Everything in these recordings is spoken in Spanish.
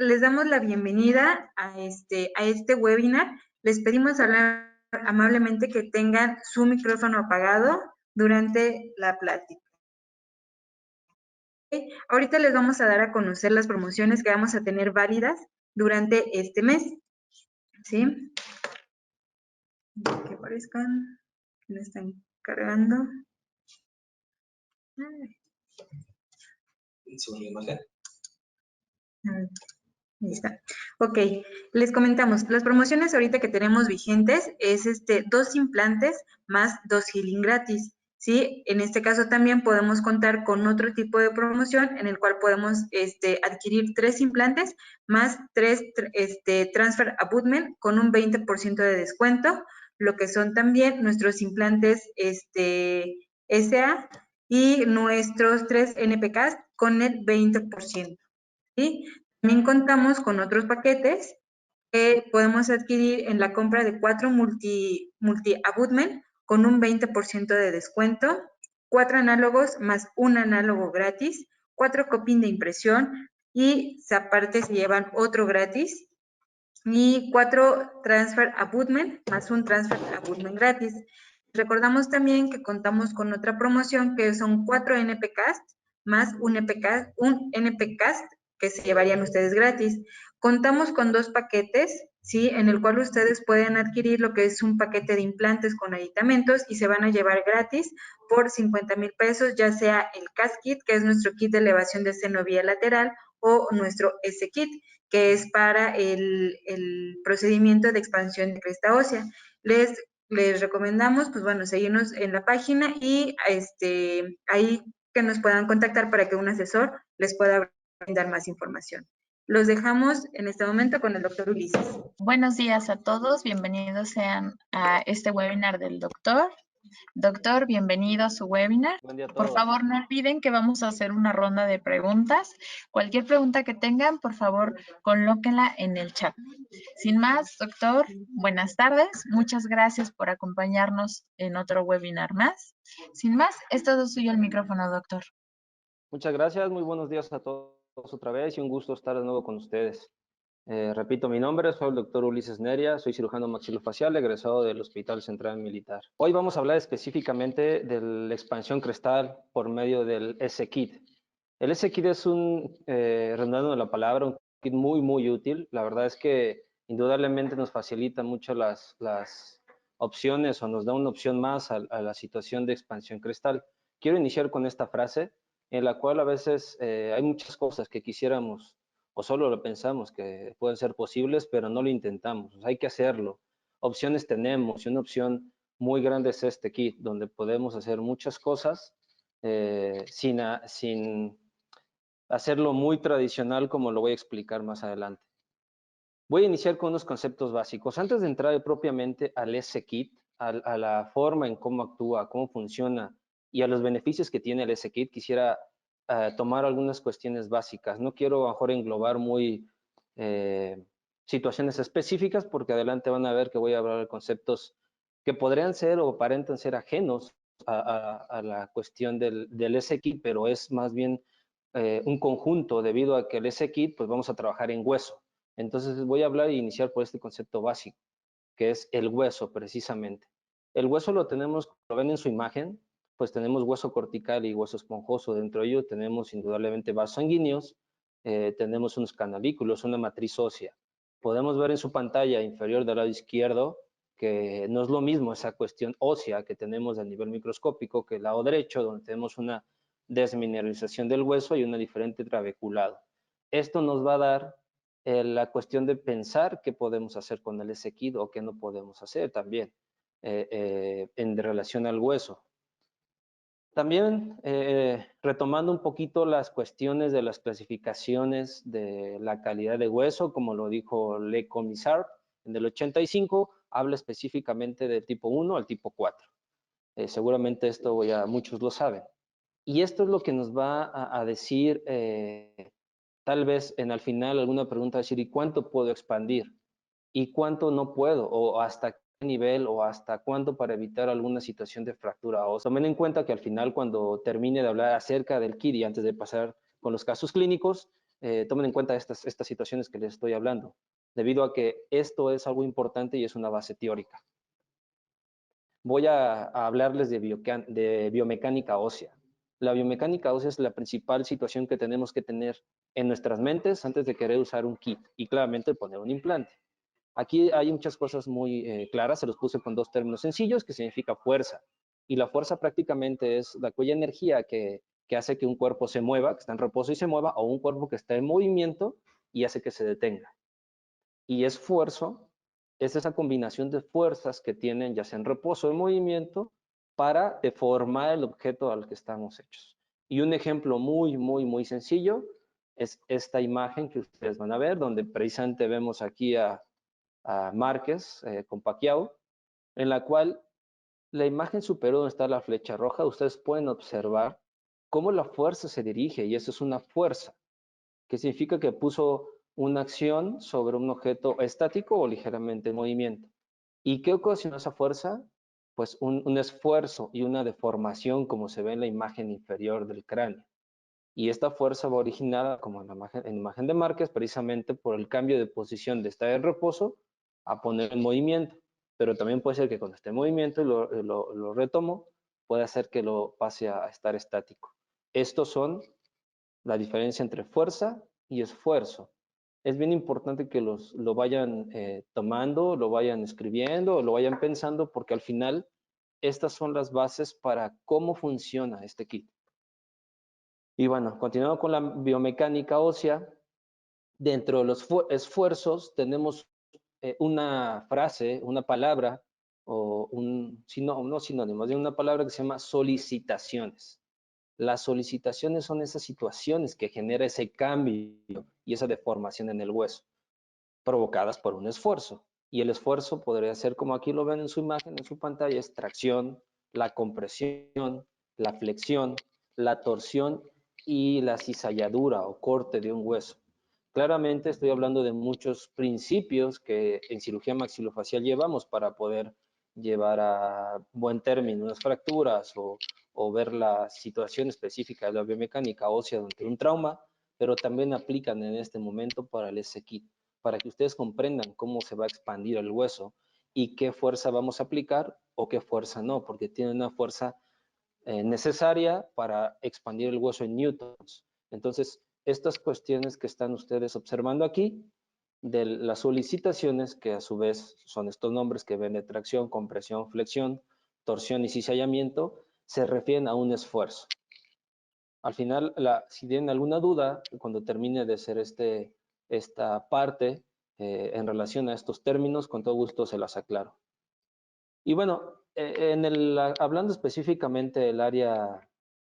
les damos la bienvenida a este webinar. Les pedimos amablemente que tengan su micrófono apagado durante la plática. Ahorita les vamos a dar a conocer las promociones que vamos a tener válidas durante este mes. ¿Sí? Que aparezcan, que me están cargando. Ahí está. Ok, les comentamos, las promociones ahorita que tenemos vigentes es 2 implantes más 2 healing gratis, ¿sí? En este caso también podemos contar con otro tipo de promoción en el cual podemos adquirir 3 implantes más 3 transfer abutment con un 20% de descuento, lo que son también nuestros implantes SA y nuestros 3 NPKs con el 20%, ¿sí? También contamos con otros paquetes que podemos adquirir en la compra de 4 multi-abutment con un 20% de descuento, 4 análogos más un análogo gratis, 4 coping de impresión y aparte se llevan otro gratis y 4 transfer abutment más un transfer abutment gratis. Recordamos también que contamos con otra promoción que son 4 NPCast más un NPCast que se llevarían ustedes gratis. Contamos con 2 paquetes, ¿sí? En el cual ustedes pueden adquirir lo que es un paquete de implantes con aditamentos y se van a llevar gratis por 50,000 pesos, ya sea el CAS Kit, que es nuestro kit de elevación de seno vía lateral, o nuestro S-Kit, que es para el procedimiento de expansión de cresta ósea. Les recomendamos, pues bueno, seguirnos en la página y ahí que nos puedan contactar para que un asesor les pueda brindar más información. Los dejamos en este momento con el doctor Ulises. Buenos días a todos, bienvenidos sean a este webinar del doctor. Doctor, bienvenido a su webinar. Buen día a todos. Por favor, no olviden que vamos a hacer una ronda de preguntas. Cualquier pregunta que tengan, por favor, colóquenla en el chat. Sin más, doctor, buenas tardes. Muchas gracias por acompañarnos en otro webinar más. Sin más, es todo suyo el micrófono, doctor. Muchas gracias, muy buenos días a todos otra vez y un gusto estar de nuevo con ustedes. Repito mi nombre, soy el doctor Ulises Neria, soy cirujano maxilofacial egresado del Hospital Central Militar. Hoy vamos a hablar específicamente de la expansión crestal por medio del S-Kit. El S-Kit es redundando la palabra, un kit muy útil. La verdad es que indudablemente nos facilita mucho las opciones o nos da una opción más a la situación de expansión crestal. Quiero iniciar con esta frase en la cual a veces hay muchas cosas que quisiéramos o solo lo pensamos que pueden ser posibles, pero no lo intentamos. O sea, hay que hacerlo. Opciones tenemos y una opción muy grande es este kit, donde podemos hacer muchas cosas sin hacerlo muy tradicional, como lo voy a explicar más adelante. Voy a iniciar con unos conceptos básicos. Antes de entrar propiamente al S-Kit, a la forma en cómo actúa, cómo funciona y a los beneficios que tiene el S-Kit, quisiera tomar algunas cuestiones básicas. No quiero a lo mejor englobar muy situaciones específicas porque adelante van a ver que voy a hablar de conceptos que podrían ser o aparentan ser ajenos a la cuestión del S-Kit, pero es más bien un conjunto debido a que el S-Kit pues vamos a trabajar en hueso. Entonces voy a hablar e iniciar por este concepto básico, que es el hueso precisamente. El hueso lo tenemos, lo ven en su imagen, pues tenemos hueso cortical y hueso esponjoso. Dentro de ello tenemos indudablemente vasos sanguíneos, tenemos unos canalículos, una matriz ósea. Podemos ver en su pantalla inferior del lado izquierdo que no es lo mismo esa cuestión ósea que tenemos a nivel microscópico que el lado derecho, donde tenemos una desmineralización del hueso y una diferente trabeculado. Esto nos va a dar la cuestión de pensar qué podemos hacer con el S-Kit o qué no podemos hacer también en relación al hueso. También retomando un poquito las cuestiones de las clasificaciones de la calidad de hueso, como lo dijo Le Commissaire en el 85, habla específicamente del tipo 1 al tipo 4. Seguramente esto ya muchos lo saben. Y esto es lo que nos va a decir tal vez al final alguna pregunta decir, ¿y cuánto puedo expandir? ¿Y cuánto no puedo? ¿O hasta qué nivel? ¿O hasta cuánto para evitar alguna situación de fractura ósea? Tomen en cuenta que al final cuando termine de hablar acerca del kit y antes de pasar con los casos clínicos, tomen en cuenta estas situaciones que les estoy hablando, debido a que esto es algo importante y es una base teórica. Voy a hablarles de biomecánica ósea. La biomecánica ósea es la principal situación que tenemos que tener en nuestras mentes antes de querer usar un kit y claramente poner un implante. Aquí hay muchas cosas muy claras, se los puse con dos términos sencillos que significa fuerza. Y la fuerza prácticamente es aquella energía que hace que un cuerpo se mueva, que está en reposo y se mueva, o un cuerpo que está en movimiento y hace que se detenga. Y esfuerzo es esa combinación de fuerzas que tienen ya sea en reposo o en movimiento para deformar el objeto al que estamos hechos. Y un ejemplo muy sencillo es esta imagen que ustedes van a ver, donde precisamente vemos aquí a Márquez con Pacquiao, en la cual la imagen superior donde está la flecha roja, ustedes pueden observar cómo la fuerza se dirige, y eso es una fuerza, que significa que puso una acción sobre un objeto estático o ligeramente en movimiento. ¿Y qué ocasionó esa fuerza? Pues un esfuerzo y una deformación, como se ve en la imagen inferior del cráneo. Y esta fuerza va originada, como en la imagen de Márquez, precisamente por el cambio de posición de estar en reposo a poner en movimiento. Pero también puede ser que cuando esté en movimiento y lo retomo, puede hacer que lo pase a estar estático. Estos son la diferencia entre fuerza y esfuerzo. Es bien importante que lo vayan tomando, lo vayan escribiendo, lo vayan pensando, porque al final estas son las bases para cómo funciona este kit. Y bueno, continuando con la biomecánica ósea, dentro de los esfuerzos tenemos una frase, una palabra, o no sinónimo, de una palabra que se llama solicitaciones. Las solicitaciones son esas situaciones que genera ese cambio y esa deformación en el hueso, provocadas por un esfuerzo. Y el esfuerzo podría ser, como aquí lo ven en su imagen, en su pantalla, es tracción, la compresión, la flexión, la torsión y la cizalladura o corte de un hueso. Claramente estoy hablando de muchos principios que en cirugía maxilofacial llevamos para poder llevar a buen término unas fracturas o ver la situación específica de la biomecánica ósea durante un trauma, pero también aplican en este momento para el S-Kit, para que ustedes comprendan cómo se va a expandir el hueso y qué fuerza vamos a aplicar o qué fuerza no, porque tiene una fuerza necesaria para expandir el hueso en newtons. Entonces, estas cuestiones que están ustedes observando aquí, de las solicitaciones, que a su vez son estos nombres que ven de tracción, compresión, flexión, torsión y cizallamiento, se refieren a un esfuerzo. Al final, si tienen alguna duda, cuando termine de hacer esta parte en relación a estos términos, con todo gusto se las aclaro. Y bueno, hablando específicamente del área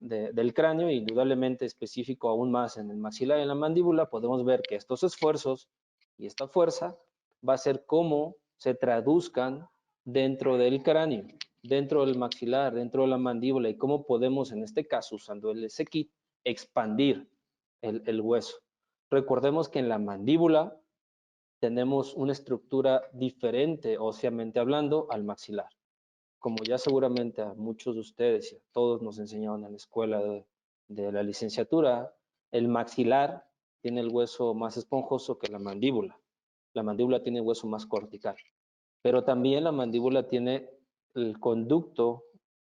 del cráneo, indudablemente específico aún más en el maxilar y en la mandíbula, podemos ver que estos esfuerzos y esta fuerza va a ser cómo se traduzcan dentro del cráneo, dentro del maxilar, dentro de la mandíbula, y cómo podemos, en este caso, usando el S-Kit, expandir el hueso. Recordemos que en la mandíbula tenemos una estructura diferente, óseamente hablando, al maxilar. Como ya seguramente a muchos de ustedes y a todos nos enseñaron en la escuela de la licenciatura, el maxilar tiene el hueso más esponjoso que la mandíbula. La mandíbula tiene el hueso más cortical. Pero también la mandíbula tiene el conducto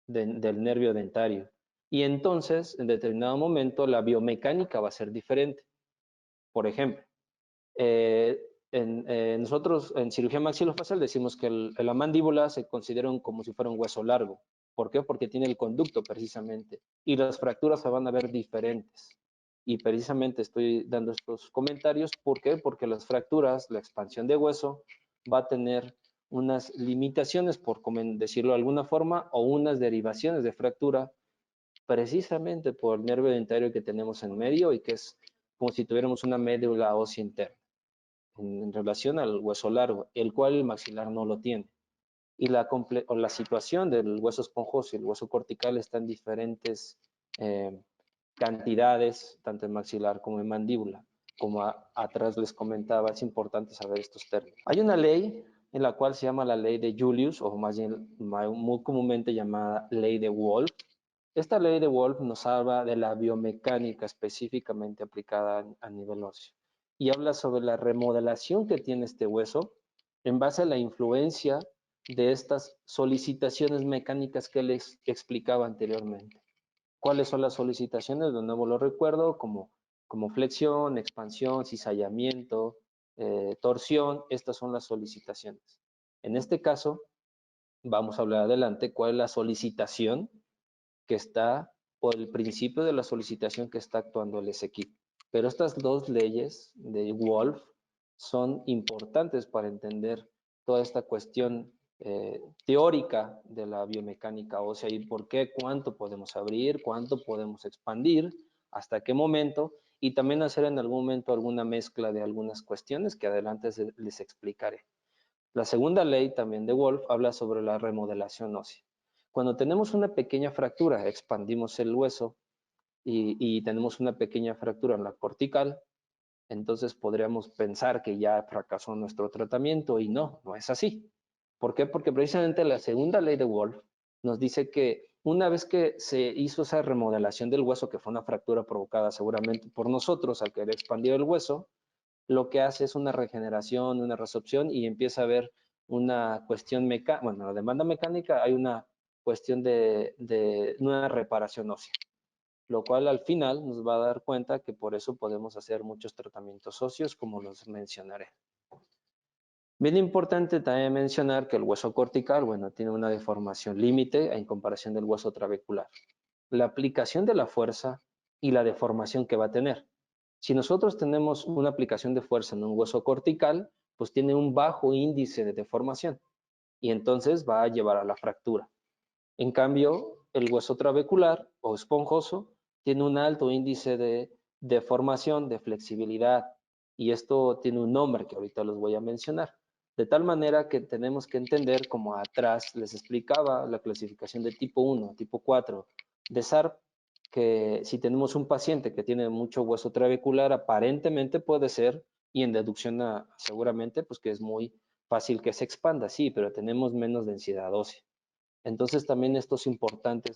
del nervio dentario. Y entonces, en determinado momento, la biomecánica va a ser diferente. Por ejemplo, nosotros en cirugía maxilofacial decimos que la mandíbula se considera como si fuera un hueso largo. ¿Por qué? Porque tiene el conducto precisamente. Y las fracturas se van a ver diferentes. Y precisamente estoy dando estos comentarios. ¿Por qué? Porque las fracturas, la expansión de hueso, va a tener unas limitaciones, por decirlo de alguna forma, o unas derivaciones de fractura, precisamente por el nervio dentario que tenemos en medio y que es como si tuviéramos una médula ósea interna en relación al hueso largo, el cual el maxilar no lo tiene. Y la situación del hueso esponjoso y el hueso cortical está en diferentes cantidades, tanto en maxilar como en mandíbula. Como atrás les comentaba, es importante saber estos términos. Hay una ley en la cual se llama la ley de Julius, o más bien muy comúnmente llamada ley de Wolff, Esta ley de Wolff nos habla de la biomecánica específicamente aplicada a nivel óseo y habla sobre la remodelación que tiene este hueso en base a la influencia de estas solicitaciones mecánicas que les explicaba anteriormente. ¿Cuáles son las solicitaciones? De nuevo lo recuerdo como flexión, expansión, cizallamiento, torsión. Estas son las solicitaciones. En este caso, vamos a hablar adelante cuál es la solicitación que está, o el principio de la solicitación que está actuando el SQI. Pero estas dos leyes de Wolff son importantes para entender toda esta cuestión teórica de la biomecánica ósea y por qué, cuánto podemos abrir, cuánto podemos expandir, hasta qué momento, y también hacer en algún momento alguna mezcla de algunas cuestiones que adelante les explicaré. La segunda ley también de Wolff habla sobre la remodelación ósea. Cuando tenemos una pequeña fractura, expandimos el hueso y tenemos una pequeña fractura en la cortical, entonces podríamos pensar que ya fracasó nuestro tratamiento y no, no es así. ¿Por qué? Porque precisamente la segunda ley de Wolff nos dice que una vez que se hizo esa remodelación del hueso, que fue una fractura provocada seguramente por nosotros al querer expandir el hueso, lo que hace es una regeneración, una resorpción y empieza a haber una cuestión mecánica, bueno, la demanda mecánica, hay una cuestión de una reparación ósea, lo cual al final nos va a dar cuenta que por eso podemos hacer muchos tratamientos óseos, como los mencionaré. Bien importante también mencionar que el hueso cortical, bueno, tiene una deformación límite en comparación del hueso trabecular. La aplicación de la fuerza y la deformación que va a tener. Si nosotros tenemos una aplicación de fuerza en un hueso cortical, pues tiene un bajo índice de deformación y entonces va a llevar a la fractura. En cambio, el hueso trabecular o esponjoso tiene un alto índice de deformación, de flexibilidad, y esto tiene un nombre que ahorita los voy a mencionar. De tal manera que tenemos que entender, como atrás les explicaba, la clasificación de tipo 1, tipo 4 de SARP, que si tenemos un paciente que tiene mucho hueso trabecular, aparentemente puede ser, y en deducción seguramente, pues que es muy fácil que se expanda, sí, pero tenemos menos densidad ósea. Entonces también esto es importante,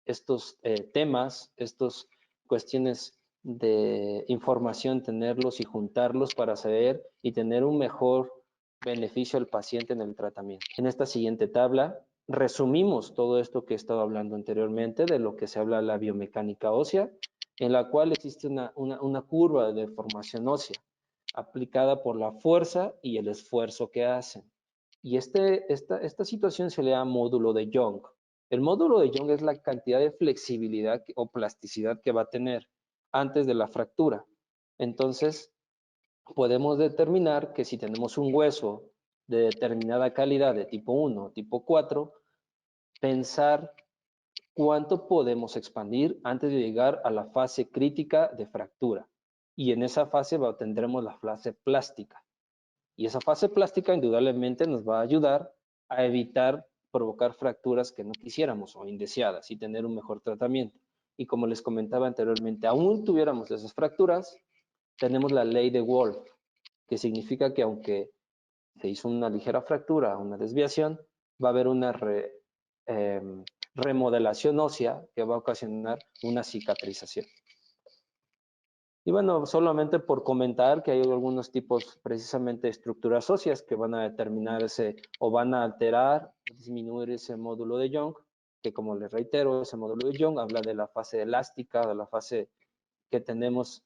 estos temas, estas cuestiones de información, tenerlos y juntarlos para saber y tener un mejor beneficio al paciente en el tratamiento. En esta siguiente tabla resumimos todo esto que he estado hablando anteriormente de lo que se habla de la biomecánica ósea, en la cual existe una curva de deformación ósea aplicada por la fuerza y el esfuerzo que hacen. Y esta situación se le llama módulo de Young. El módulo de Young es la cantidad de flexibilidad o plasticidad que va a tener antes de la fractura. Entonces, podemos determinar que si tenemos un hueso de determinada calidad de tipo 1, tipo 4, pensar cuánto podemos expandir antes de llegar a la fase crítica de fractura. Y en esa fase tendremos la fase plástica. Y esa fase plástica indudablemente nos va a ayudar a evitar provocar fracturas que no quisiéramos o indeseadas y tener un mejor tratamiento. Y como les comentaba anteriormente, aún tuviéramos esas fracturas, tenemos la ley de Wolff, que significa que aunque se hizo una ligera fractura, una desviación, va a haber una remodelación ósea que va a ocasionar una cicatrización. Y bueno, solamente por comentar que hay algunos tipos precisamente de estructuras óseas que van a determinarse o van a alterar, disminuir ese módulo de Young, que como les reitero, ese módulo de Young habla de la fase elástica, de la fase que tenemos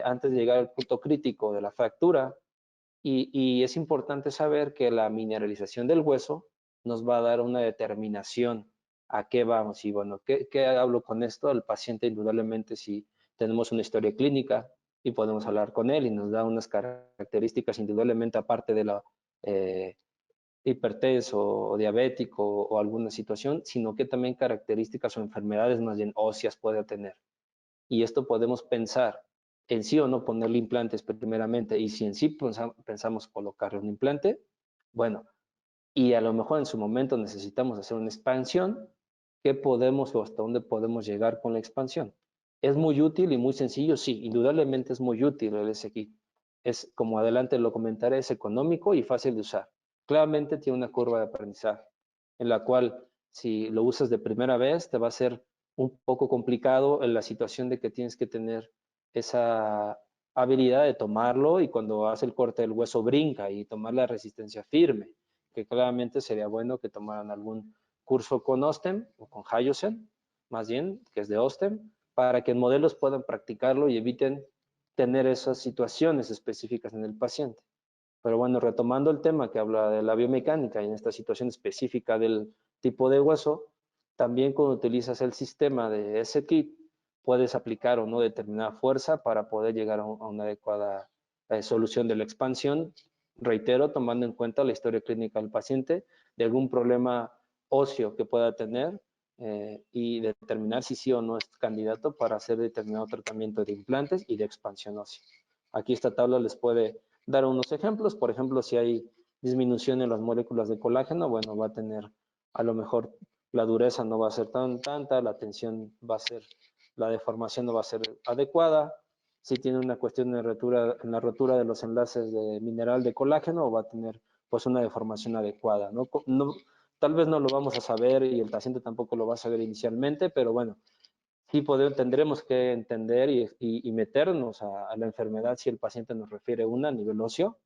antes de llegar al punto crítico de la fractura. Y es importante saber que la mineralización del hueso nos va a dar una determinación a qué vamos. Y bueno, ¿qué hablo con esto? El paciente indudablemente si tenemos una historia clínica y podemos hablar con él y nos da unas características indudablemente aparte de la hipertenso o diabético o alguna situación, sino que también características o enfermedades más bien óseas puede tener. Y esto podemos pensar en sí o no ponerle implantes primeramente, y si en sí pensamos colocarle un implante, bueno, y a lo mejor en su momento necesitamos hacer una expansión, ¿qué podemos o hasta dónde podemos llegar con la expansión? ¿Es muy útil y muy sencillo? Sí, indudablemente es muy útil el SQI. Es, como adelante lo comentaré, es económico y fácil de usar. Claramente tiene una curva de aprendizaje, en la cual si lo usas de primera vez te va a ser un poco complicado en la situación de que tienes que tener esa habilidad de tomarlo y cuando hace el corte del hueso brinca y tomar la resistencia firme, que claramente sería bueno que tomaran algún curso con Ostem o con Hyosen, más bien, que es de Ostem, para que en modelos puedan practicarlo y eviten tener esas situaciones específicas en el paciente. Pero bueno, retomando el tema que habla de la biomecánica y en esta situación específica del tipo de hueso, también cuando utilizas el sistema de S-Kit, puedes aplicar o no determinada fuerza para poder llegar a una adecuada solución de la expansión. Reitero, tomando en cuenta la historia clínica del paciente, de algún problema óseo que pueda tener y determinar si sí o no es candidato para hacer determinado tratamiento de implantes y de expansión ósea. Aquí esta tabla les puede dar unos ejemplos. Por ejemplo, si hay disminución en las moléculas de colágeno, bueno, va a tener a lo mejor la dureza no va a ser tanta, la tensión va a ser, la deformación no va a ser adecuada. Si tiene una cuestión en la rotura de los enlaces de mineral de colágeno, va a tener pues una deformación adecuada, ¿no? Tal vez no lo vamos a saber y el paciente tampoco lo va a saber inicialmente, pero bueno, sí tendremos que entender y meternos a la enfermedad si el paciente nos refiere una a nivel óseo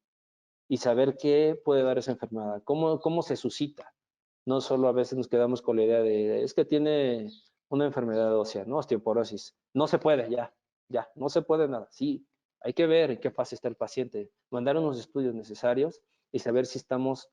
y saber qué puede dar esa enfermedad, cómo se suscita. No solo a veces nos quedamos con la idea de, es que tiene una enfermedad ósea, ¿no? Osteoporosis. No se puede, ya, no se puede nada. Sí, hay que ver en qué fase está el paciente, mandar unos estudios necesarios y saber si estamos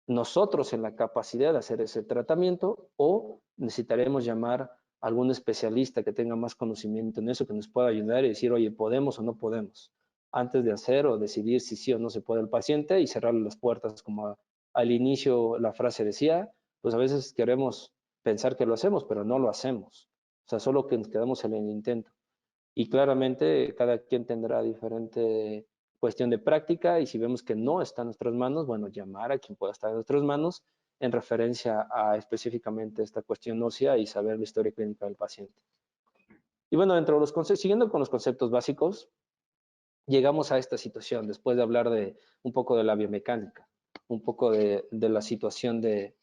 nosotros en la capacidad de hacer ese tratamiento o necesitaremos llamar a algún especialista que tenga más conocimiento en eso, que nos pueda ayudar y decir, oye, ¿podemos o no podemos? Antes de hacer o decidir si sí o no se puede el paciente y cerrarle las puertas, como al inicio la frase decía, pues a veces queremos pensar que lo hacemos, pero no lo hacemos. O sea, solo que nos quedamos en el intento. Y claramente cada quien tendrá diferente cuestión de práctica y si vemos que no está en nuestras manos, bueno, llamar a quien pueda estar en nuestras manos en referencia a específicamente esta cuestión ósea y saber la historia clínica del paciente. Y bueno, dentro de los conceptos, siguiendo con los conceptos básicos, llegamos a esta situación después de hablar de un poco de la biomecánica, un poco de la situación de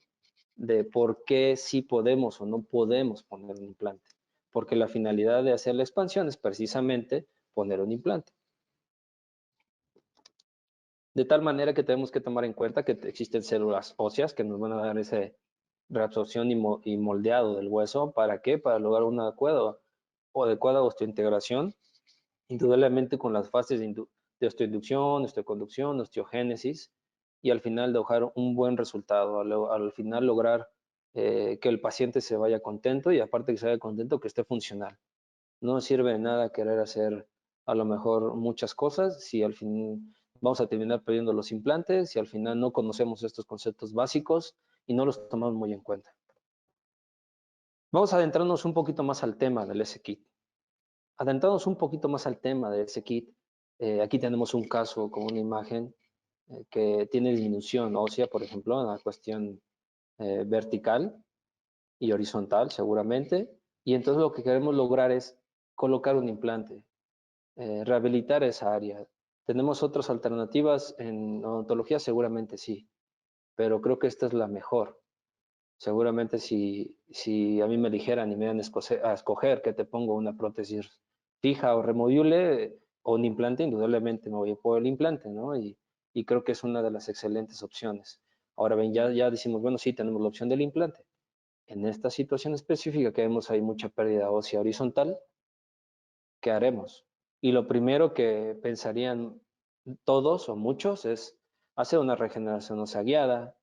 por qué sí podemos o no podemos poner un implante. Porque la finalidad de hacer la expansión es precisamente poner un implante. De tal manera que tenemos que tomar en cuenta que existen células óseas que nos van a dar esa reabsorción y moldeado del hueso. ¿Para qué? Para lograr una adecuada osteointegración, indudablemente con las fases de osteoinducción, osteoconducción, osteogénesis, y al final dejar un buen resultado, al final lograr que el paciente se vaya contento y aparte que se vaya contento, que esté funcional. No sirve de nada querer hacer a lo mejor muchas cosas si al fin vamos a terminar perdiendo los implantes, si al final no conocemos estos conceptos básicos y no los tomamos muy en cuenta. Vamos a adentrarnos un poquito más al tema del S-Kit. Adentrarnos un poquito más al tema del S-Kit. Aquí tenemos un caso con una imagen que tiene disminución ósea, por ejemplo, en la cuestión vertical y horizontal seguramente. Y entonces lo que queremos lograr es colocar un implante, rehabilitar esa área. ¿Tenemos otras alternativas en odontología? Seguramente sí, pero creo que esta es la mejor. Seguramente si a mí me dijeran y me dieran a escoger que te pongo una prótesis fija o removible o un implante, indudablemente me voy por el implante, ¿no? Y creo que es una de las excelentes opciones. Ahora bien, ya decimos, bueno, sí, tenemos la opción del implante. En esta situación específica que vemos hay mucha pérdida ósea horizontal, ¿qué haremos? Y lo primero que pensarían todos o muchos es hacer una regeneración ósea guiada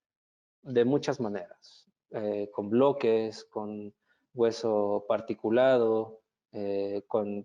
de muchas maneras, con bloques, con hueso particulado,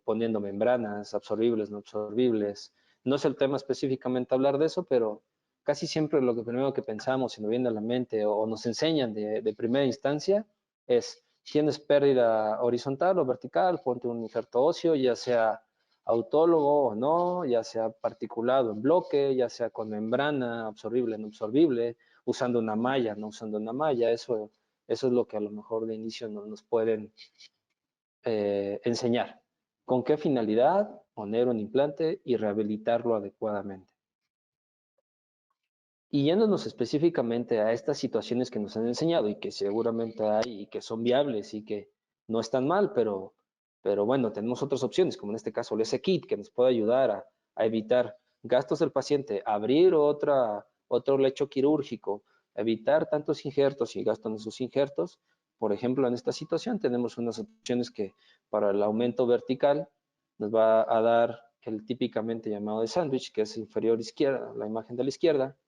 poniendo membranas absorbibles, no absorbibles. No es el tema específicamente hablar de eso, pero casi siempre lo que primero que pensamos y nos viene a la mente o nos enseñan de primera instancia es, tienes pérdida horizontal o vertical, ponte un injerto óseo, ya sea autólogo o no, ya sea particulado en bloque, ya sea con membrana, absorbible, no absorbible, usando una malla, no usando una malla, eso es lo que a lo mejor de inicio no nos pueden enseñar. ¿Con qué finalidad? Poner un implante y rehabilitarlo adecuadamente. Y yéndonos específicamente a estas situaciones que nos han enseñado y que seguramente hay y que son viables y que no es tan mal, pero bueno, tenemos otras opciones, como en este caso el S-Kit, que nos puede ayudar a evitar gastos del paciente, abrir otro lecho quirúrgico, evitar tantos injertos y gastos en esos injertos. Por ejemplo, en esta situación tenemos unas opciones que para el aumento vertical nos va a dar el típicamente llamado de sándwich, que es inferior izquierda, la imagen de la izquierda,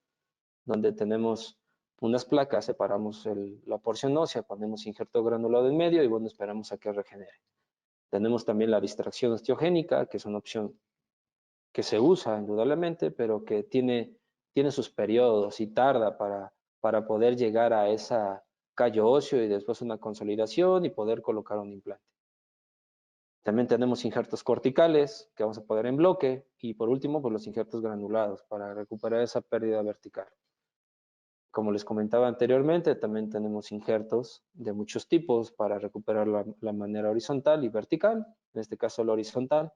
donde tenemos unas placas, separamos la porción ósea, ponemos injerto granulado en medio y bueno, esperamos a que regenere. Tenemos también la distracción osteogénica, que es una opción que se usa indudablemente, pero que tiene sus periodos y tarda para poder llegar a esa callo óseo y después una consolidación y poder colocar un implante. También tenemos injertos corticales que vamos a poner en bloque y por último pues los injertos granulados para recuperar esa pérdida vertical. Como les comentaba anteriormente, también tenemos injertos de muchos tipos para recuperar la manera horizontal y vertical, en este caso la horizontal,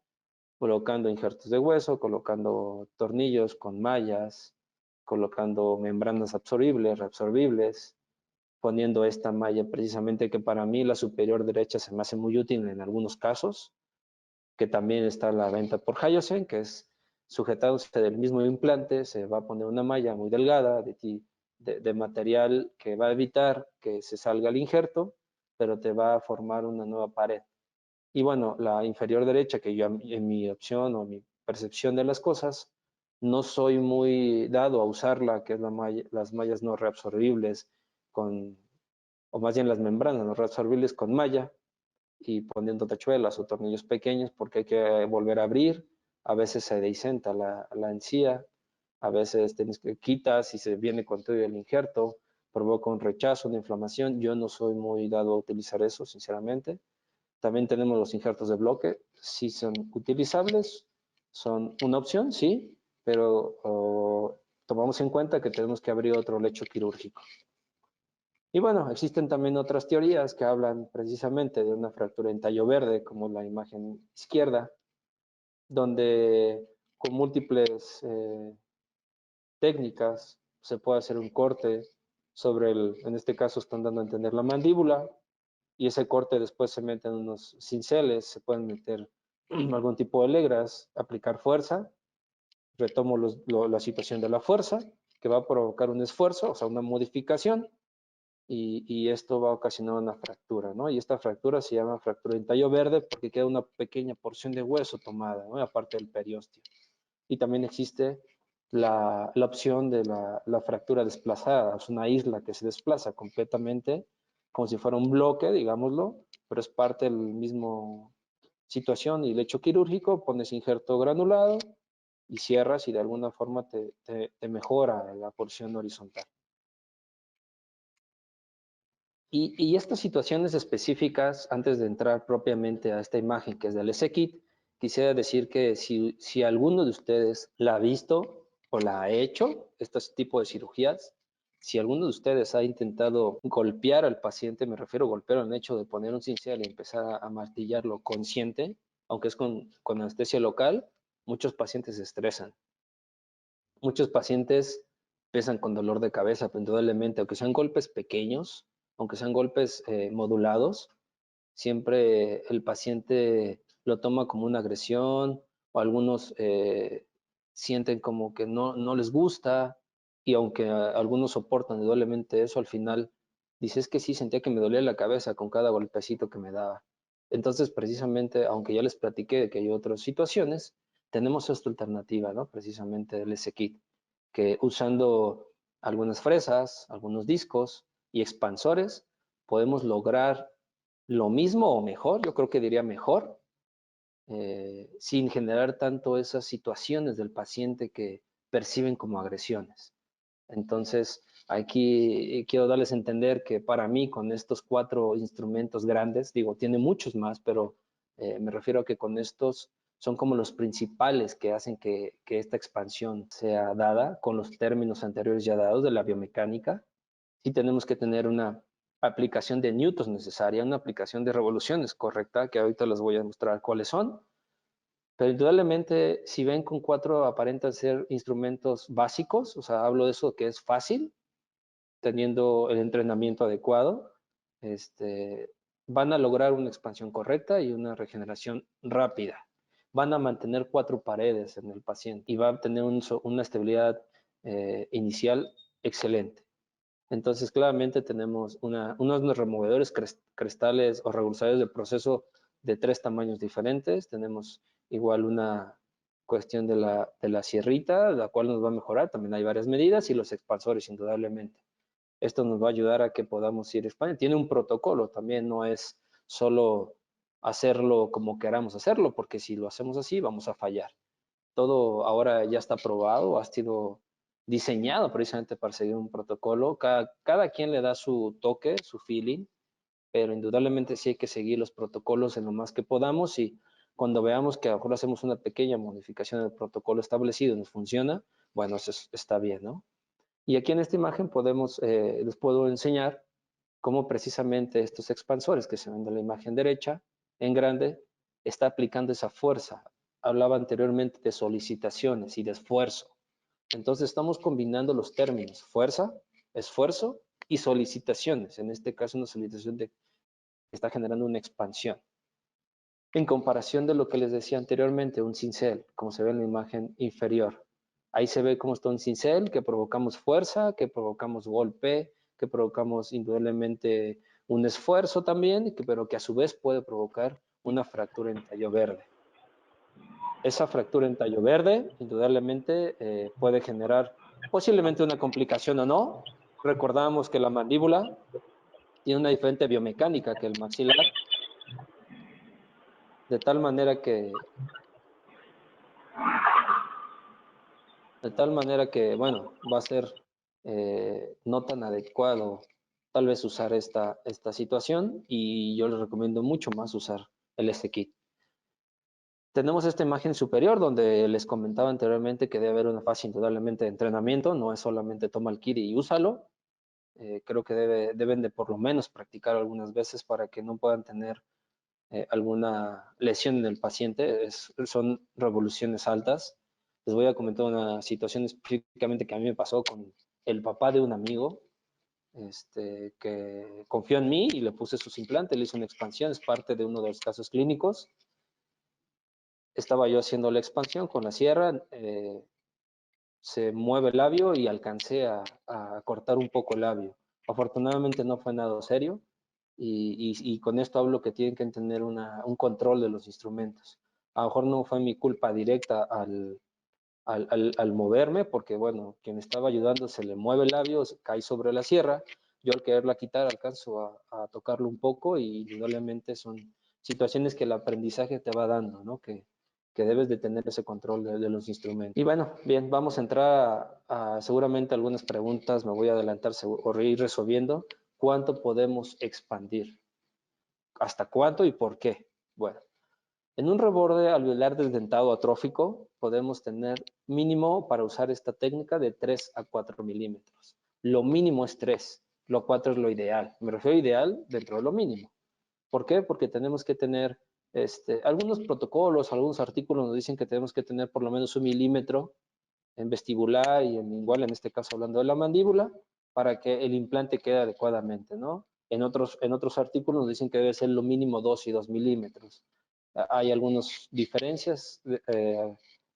colocando injertos de hueso, colocando tornillos con mallas, colocando membranas absorbibles, reabsorbibles, poniendo esta malla precisamente que para mí la superior derecha se me hace muy útil en algunos casos, que también está a la venta por Hyosen, que es sujetándose del mismo implante, se va a poner una malla muy delgada de material que va a evitar que se salga el injerto, pero te va a formar una nueva pared. Y bueno, la inferior derecha, que yo en mi opción o mi percepción de las cosas, no soy muy dado a usarla, que es las mallas no reabsorbibles, o más bien las membranas no reabsorbibles con malla, y poniendo tachuelas o tornillos pequeños porque hay que volver a abrir, a veces se deisenta la encía, a veces tienes que quitas y se viene con todo el injerto, provoca un rechazo, una inflamación. Yo no soy muy dado a utilizar eso, sinceramente. También tenemos los injertos de bloque, sí son utilizables, son una opción, sí, pero tomamos en cuenta que tenemos que abrir otro lecho quirúrgico. Y bueno, existen también otras teorías que hablan precisamente de una fractura en tallo verde, como la imagen izquierda, donde con múltiples técnicas se puede hacer un corte sobre en este caso están dando a entender la mandíbula, y ese corte después se meten unos cinceles, se pueden meter algún tipo de legras, aplicar fuerza, retomo la situación de la fuerza, que va a provocar un esfuerzo, o sea, una modificación, y esto va a ocasionar una fractura, ¿no? Y esta fractura se llama fractura en tallo verde porque queda una pequeña porción de hueso tomada, ¿no? Aparte del periósteo. Y también existe la opción de la fractura desplazada, es una isla que se desplaza completamente como si fuera un bloque, digámoslo, pero es parte del mismo situación y lecho quirúrgico, pones injerto granulado y cierras y de alguna forma te mejora la porción horizontal. Y estas situaciones específicas, antes de entrar propiamente a esta imagen que es del S-Kit, quisiera decir que si alguno de ustedes la ha visto o la ha hecho, este tipo de cirugías, si alguno de ustedes ha intentado golpear al paciente, me refiero a golpear al hecho de poner un cincel y empezar a martillarlo consciente, aunque es con anestesia local, muchos pacientes se estresan. Muchos pacientes empiezan con dolor de cabeza, pero indudablemente, aunque sean golpes pequeños, aunque sean golpes modulados, siempre el paciente lo toma como una agresión o algunos sienten como que no les gusta y aunque algunos soportan indudablemente eso, al final dices que sí, sentía que me dolía la cabeza con cada golpecito que me daba. Entonces, precisamente, aunque ya les platiqué de que hay otras situaciones, tenemos esta alternativa, ¿no? Precisamente del S-Kit, que usando algunas fresas, algunos discos y expansores, podemos lograr lo mismo o mejor, yo creo que diría mejor, sin generar tanto esas situaciones del paciente que perciben como agresiones. Entonces, aquí quiero darles a entender que para mí con estos 4 instrumentos grandes, digo, tiene muchos más, pero me refiero a que con estos son como los principales que hacen que esta expansión sea dada con los términos anteriores ya dados de la biomecánica. Sí tenemos que tener una aplicación de newtons necesaria, una aplicación de revoluciones correcta, que ahorita les voy a mostrar cuáles son. Pero indudablemente, si ven con 4 aparentan ser instrumentos básicos, o sea, hablo de eso que es fácil, teniendo el entrenamiento adecuado. van a lograr una expansión correcta y una regeneración rápida. Van a mantener 4 paredes en el paciente y va a tener una estabilidad inicial excelente. Entonces, claramente tenemos unos removedores cristales o regularizadores de proceso de 3 tamaños diferentes. Tenemos igual una cuestión de la sierrita, la cual nos va a mejorar. También hay varias medidas y los expansores, indudablemente. Esto nos va a ayudar a que podamos ir a España. Tiene un protocolo también, no es solo hacerlo como queramos hacerlo, porque si lo hacemos así vamos a fallar. Todo ahora ya está probado, ha sido diseñado precisamente para seguir un protocolo. Cada quien le da su toque, su feeling, pero indudablemente sí hay que seguir los protocolos en lo más que podamos y cuando veamos que a lo mejor hacemos una pequeña modificación del protocolo establecido y nos funciona, bueno, eso está bien, ¿no? Y aquí en esta imagen les puedo enseñar cómo precisamente estos expansores que se ven en la imagen derecha, en grande, está aplicando esa fuerza. Hablaba anteriormente de solicitaciones y de esfuerzo. Entonces estamos combinando los términos fuerza, esfuerzo y solicitaciones. En este caso una solicitación que está generando una expansión. En comparación de lo que les decía anteriormente, un cincel, como se ve en la imagen inferior. Ahí se ve cómo está un cincel, que provocamos fuerza, que provocamos golpe, que provocamos indudablemente un esfuerzo también, pero que a su vez puede provocar una fractura en tallo verde. Esa fractura en tallo verde, indudablemente, puede generar posiblemente una complicación o no. Recordamos que la mandíbula tiene una diferente biomecánica que el maxilar, de tal manera bueno, va a ser no tan adecuado tal vez usar esta situación y yo les recomiendo mucho más usar el S-Kit. Tenemos esta imagen superior donde les comentaba anteriormente que debe haber una fase indudablemente de entrenamiento, no es solamente toma el kit y úsalo. Creo que deben de por lo menos practicar algunas veces para que no puedan tener alguna lesión en el paciente. Son revoluciones altas. Les voy a comentar una situación específicamente que a mí me pasó con el papá de un amigo que confió en mí y le puse sus implantes, le hice una expansión, es parte de uno de los casos clínicos. Estaba yo haciendo la expansión con la sierra, se mueve el labio y alcancé a cortar un poco el labio. Afortunadamente no fue nada serio y con esto hablo que tienen que tener un control de los instrumentos. A lo mejor no fue mi culpa directa al moverme, porque bueno, quien estaba ayudando se le mueve el labio, cae sobre la sierra, yo al quererla quitar alcanzo a tocarlo un poco y indudablemente son situaciones que el aprendizaje te va dando, ¿no? Que debes de tener ese control de los instrumentos. Y bueno, bien, vamos a entrar a seguramente algunas preguntas, me voy a adelantar o ir resolviendo. ¿Cuánto podemos expandir? ¿Hasta cuánto y por qué? Bueno, en un reborde alveolar desdentado atrófico podemos tener mínimo para usar esta técnica de 3 a 4 milímetros. Lo mínimo es 3, lo 4 es lo ideal. Me refiero a ideal dentro de lo mínimo. ¿Por qué? Porque tenemos que tener algunos protocolos, algunos artículos nos dicen que tenemos que tener por lo menos 1 milímetro en vestibular y igual en este caso hablando de la mandíbula para que el implante quede adecuadamente, ¿no? En otros artículos nos dicen que debe ser lo mínimo 2 y 2 milímetros. Hay algunas diferencias.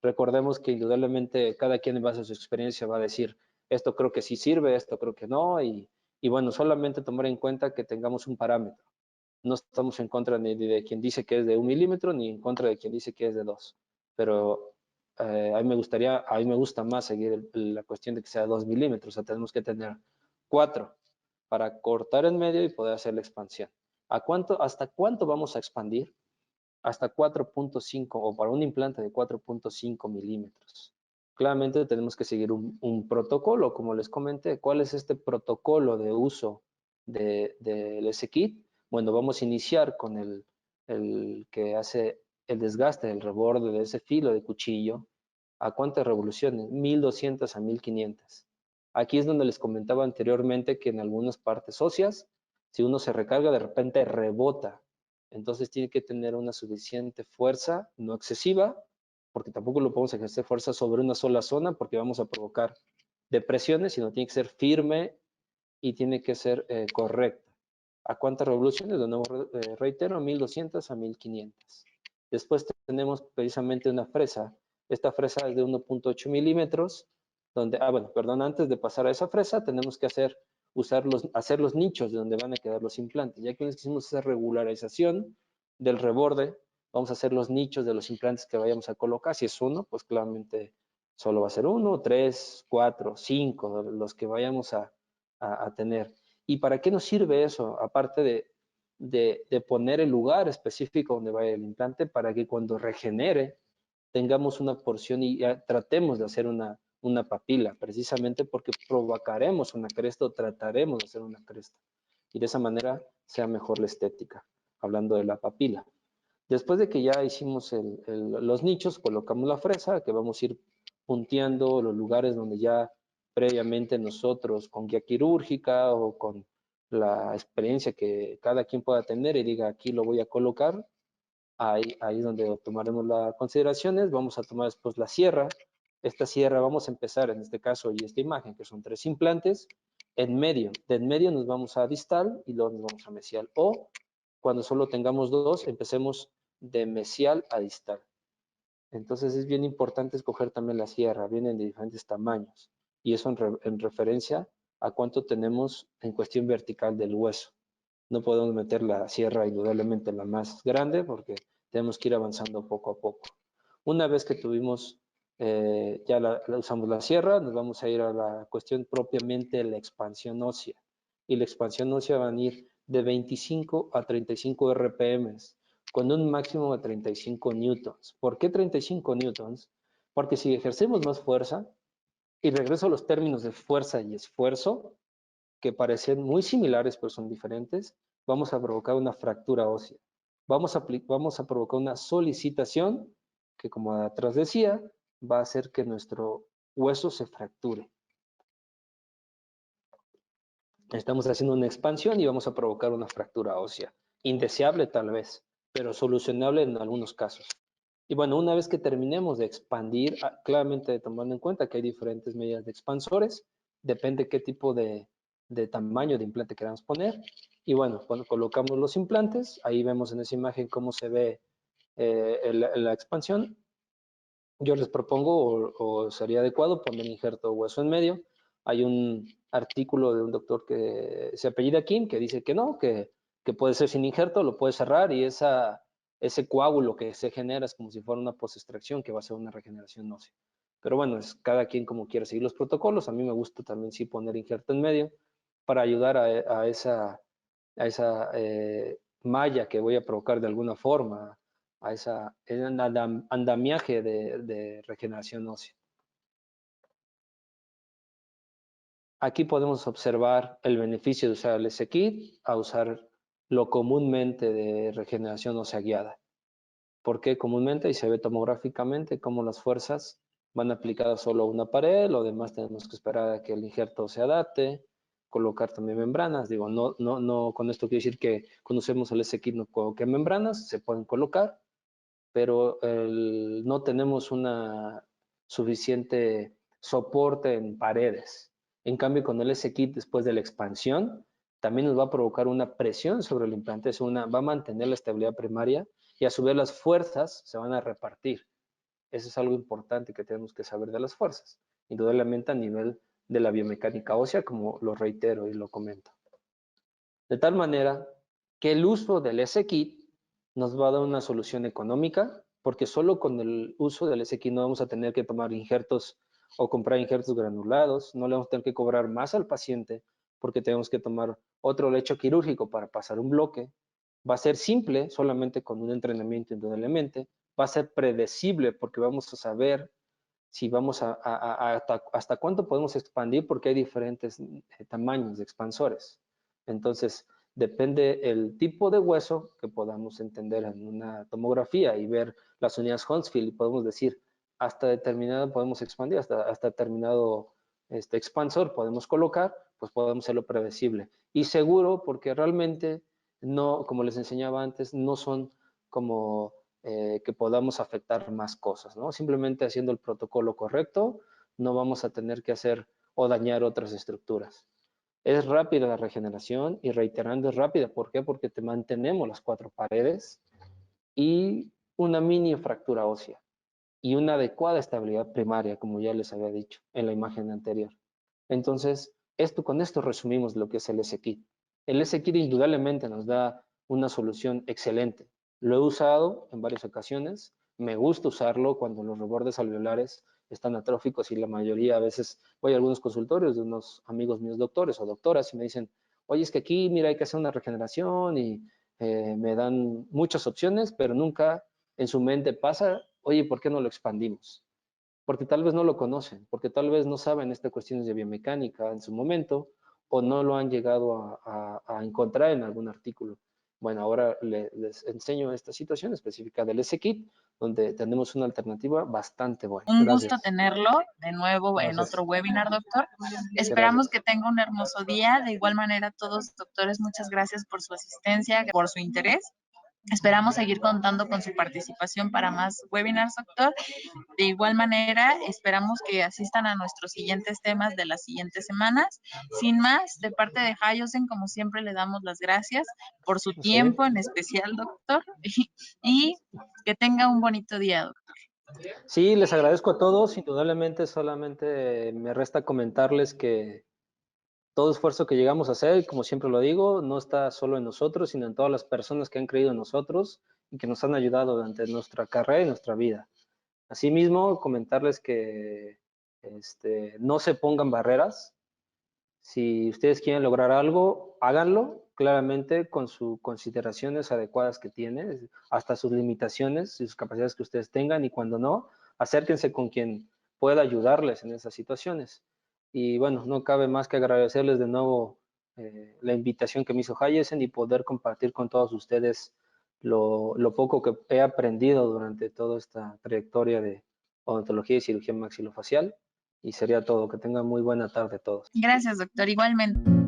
Recordemos que indudablemente cada quien en base a su experiencia va a decir, esto creo que sí sirve, esto creo que no, y bueno, solamente tomar en cuenta que tengamos un parámetro. No estamos en contra ni de quien dice que es de 1 milímetro, ni en contra de quien dice que es de 2. Pero a mí me gusta más seguir la cuestión de que sea 2 milímetros. O sea, tenemos que tener 4 para cortar en medio y poder hacer la expansión. ¿Hasta cuánto vamos a expandir? Hasta 4.5 o para un implante de 4.5 milímetros. Claramente tenemos que seguir un protocolo, como les comenté. ¿Cuál es este protocolo de uso del S-Kit? Bueno, vamos a iniciar con el que hace el desgaste del reborde de ese filo de cuchillo. ¿A cuántas revoluciones? 1200 a 1500. Aquí es donde les comentaba anteriormente que en algunas partes óseas, si uno se recarga, de repente rebota. Entonces tiene que tener una suficiente fuerza, no excesiva, porque tampoco lo podemos ejercer fuerza sobre una sola zona porque vamos a provocar depresiones, sino tiene que ser firme y tiene que ser correcta. ¿A cuántas revoluciones? De nuevo, reitero, 1200 a 1500. Después tenemos precisamente una fresa. Esta fresa es de 1.8 milímetros, donde, bueno, perdón, antes de pasar a esa fresa tenemos que hacer los nichos de donde van a quedar los implantes. Ya que hicimos esa regularización del reborde, vamos a hacer los nichos de los implantes que vayamos a colocar. Si es uno, pues claramente solo va a ser 1, 3, 4, 5, los que vayamos a tener. ¿Y para qué nos sirve eso? Aparte de poner el lugar específico donde vaya el implante, para que cuando regenere tengamos una porción y tratemos de hacer una papila, precisamente porque provocaremos una cresta o trataremos de hacer una cresta. Y de esa manera sea mejor la estética, hablando de la papila. Después de que ya hicimos los nichos, colocamos la fresa, que vamos a ir punteando los lugares donde ya previamente nosotros con guía quirúrgica o con la experiencia que cada quien pueda tener y diga aquí lo voy a colocar, ahí es donde tomaremos las consideraciones. Vamos a tomar después la sierra. Esta sierra vamos a empezar en este caso y esta imagen que son 3 implantes en medio. De en medio nos vamos a distal y luego nos vamos a mesial. O cuando solo tengamos 2, empecemos de mesial a distal. Entonces es bien importante escoger también la sierra, vienen de diferentes tamaños y eso en referencia a cuánto tenemos en cuestión vertical del hueso. No podemos meter la sierra indudablemente la más grande porque tenemos que ir avanzando poco a poco. Una vez que tuvimos, ya usamos la sierra, nos vamos a ir a la cuestión propiamente de la expansión ósea. Y la expansión ósea van a ir de 25 a 35 RPMs con un máximo de 35 newtons. ¿Por qué 35 newtons? Porque si ejercemos más fuerza, y regreso a los términos de fuerza y esfuerzo, que parecen muy similares pero son diferentes, vamos a provocar una fractura ósea. Vamos a provocar una solicitación que, como atrás decía, va a hacer que nuestro hueso se fracture. Estamos haciendo una expansión y vamos a provocar una fractura ósea. Indeseable tal vez, pero solucionable en algunos casos. Y bueno, una vez que terminemos de expandir, claramente tomando en cuenta que hay diferentes medidas de expansores, depende qué tipo de tamaño de implante queramos poner. Y bueno, cuando colocamos los implantes, ahí vemos en esa imagen cómo se ve la expansión. Yo les propongo, o sería adecuado, poner injerto hueso en medio. Hay un artículo de un doctor que se apellida Kim, que dice que no, que puede ser sin injerto, lo puede cerrar y ese coágulo que se genera es como si fuera una post-extracción que va a ser una regeneración ósea. Pero bueno, es cada quien como quiera seguir los protocolos. A mí me gusta también sí poner injerto en medio para ayudar a esa malla que voy a provocar de alguna forma, a ese andamiaje de regeneración ósea. Aquí podemos observar el beneficio de usar el S-Kit a usar lo comúnmente de regeneración ósea guiada. Porque comúnmente, y se ve tomográficamente, cómo las fuerzas van aplicadas solo a una pared, lo demás tenemos que esperar a que el injerto se adapte, colocar también membranas. Digo, no con esto quiero decir que cuando usemos el S-Kit no coloque membranas, se pueden colocar, pero no tenemos una suficiente soporte en paredes. En cambio, con el S-Kit después de la expansión, también nos va a provocar una presión sobre el implante, va a mantener la estabilidad primaria y a su vez las fuerzas se van a repartir. Eso es algo importante que tenemos que saber de las fuerzas, indudablemente a nivel de la biomecánica ósea, como lo reitero y lo comento. De tal manera que el uso del S-Kit nos va a dar una solución económica, porque solo con el uso del S-Kit no vamos a tener que tomar injertos o comprar injertos granulados, no le vamos a tener que cobrar más al paciente porque tenemos que tomar otro lecho quirúrgico para pasar un bloque. Va a ser simple, solamente con un entrenamiento indudablemente. Va a ser predecible porque vamos a saber si vamos hasta cuánto podemos expandir porque hay diferentes tamaños de expansores. Entonces, depende el tipo de hueso que podamos entender en una tomografía y ver las unidades Hounsfield y podemos decir hasta determinado podemos expandir, hasta determinado expansor podemos colocar, pues podemos hacerlo predecible. Y seguro porque realmente no, como les enseñaba antes, no son como que podamos afectar más cosas, ¿no? Simplemente haciendo el protocolo correcto, no vamos a tener que hacer o dañar otras estructuras. Es rápida la regeneración y reiterando es rápida. ¿Por qué? Porque te mantenemos las 4 paredes y una mini fractura ósea y una adecuada estabilidad primaria, como ya les había dicho en la imagen anterior. Entonces, con esto resumimos lo que es el S-Kit. El S-Kit indudablemente nos da una solución excelente. Lo he usado en varias ocasiones, me gusta usarlo cuando los rebordes alveolares están atróficos y la mayoría, a veces voy a algunos consultorios de unos amigos míos doctores o doctoras y me dicen, oye, es que aquí, mira, hay que hacer una regeneración y me dan muchas opciones, pero nunca en su mente pasa, oye, ¿por qué no lo expandimos? Porque tal vez no lo conocen, porque tal vez no saben estas cuestiones de biomecánica en su momento o no lo han llegado a encontrar en algún artículo. Bueno, ahora les enseño esta situación específica del S-Kit, donde tenemos una alternativa bastante buena. Un gusto Gracias. tenerlo de nuevo en Gracias. otro webinar, doctor. Esperamos Gracias. que tenga un hermoso día. De igual manera, todos, doctores, muchas gracias por su asistencia, por su interés. Esperamos seguir contando con su participación para más webinars, doctor. De igual manera, esperamos que asistan a nuestros siguientes temas de las siguientes semanas. Sin más, de parte de Hayosen, como siempre, le damos las gracias por su Sí. tiempo, en especial, doctor, y que tenga un bonito día, doctor. Sí, les agradezco a todos. Indudablemente, solamente me resta comentarles que todo esfuerzo que llegamos a hacer, como siempre lo digo, no está solo en nosotros, sino en todas las personas que han creído en nosotros y que nos han ayudado durante nuestra carrera y nuestra vida. Asimismo, comentarles que no se pongan barreras. Si ustedes quieren lograr algo, háganlo claramente con sus consideraciones adecuadas que tienen, hasta sus limitaciones y sus capacidades que ustedes tengan, y cuando no, acérquense con quien pueda ayudarles en esas situaciones. Y bueno, no cabe más que agradecerles de nuevo la invitación que me hizo Hayosen y poder compartir con todos ustedes lo poco que he aprendido durante toda esta trayectoria de odontología y cirugía maxilofacial. Y sería todo. Que tengan muy buena tarde todos. Gracias, doctor. Igualmente.